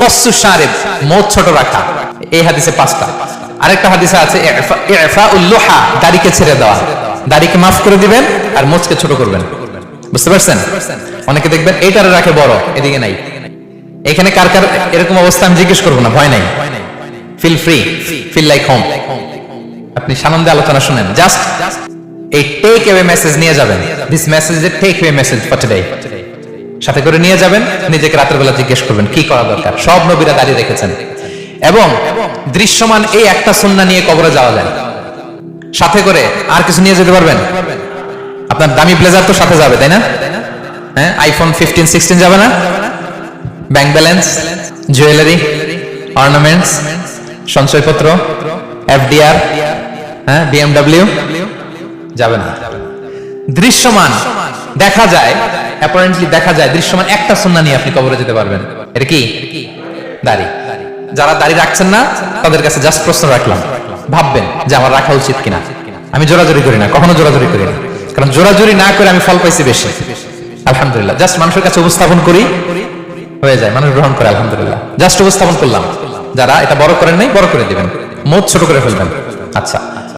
কসসু শারিব, মোচ ছোট রাখা। এই হাদিসে 5টা। আরেকটা হাদিসে আছে ইফাউল লুহা, দাড়িকে ছেড়ে দেওয়া, দাড়িকে মাফ করে দিবেন আর মোচকে ছোট করবেন। বুঝতে পারছেন? অনেকে দেখবেন এইটারে রাখে বড়, এদিকে নাই। এখানে কার কার এরকম অবস্থা আমি জিজ্ঞেস করবো না, ভয় নাই। Feel free, feel like home. আপনি সানন্দে আলোচনা শুনেন, জাস্ট এই টেক অ্যাওয়ে মেসেজ নিয়ে যাবেন। This message is a take away message for today. সাথে করে নিয়ে যাবেন, নিজেকে রাতের বেলা জিজ্ঞেস করবেন কি করা দরকার। সব নবীরা দাঁড়িয়ে রেখেছেন এবং দৃশ্যমান এই একটা সুন্নাহ নিয়ে কবরে যাওয়া যায়। সাথে করে আর কিছু নিয়ে যেতে পারবেন? আপনার দামি ব্লেজার তো সাথে যাবে, তাই না? হ্যাঁ, আইফোন 15, 16 যাবে না? ব্যাংক ব্যালেন্স, জুয়েলারি, অর্নামেন্টস, সঞ্চয়পত্র, এফডিআর, হ্যাঁ, বিএমডব্লিউ যাবে না। দৃশ্যমান দেখা যায়, অ্যাপারেন্টলি দেখা যায় দৃশ্যমান একটা সুন্নাহ নিয়ে আপনি কবরে যেতে পারবেন। এটা কি? দাড়ি। যারা দাড়ি রাখছেন না তাদের কাছে জাস্ট প্রশ্ন রাখলাম, ভাববেন যে আমার রাখা উচিত কিনা। আমি জোরাজুরি করি না, কখনো জোরাজুরি করি না, কারণ জোরাজুরি না করে আমি ফল পাইছি বেশি। আলহামদুলিল্লাহ, জাস্ট মানুষের কাছে উপস্থাপন করি, হয়ে যায়, মানুষ গ্রহণ করে। আলহামদুলিল্লাহ, জাস্ট উপস্থাপন করলাম। যারা এটা বড় করেন নাই, বড় করে দিবেন, মোচ ছোট করে ফেলবেন। আচ্ছা,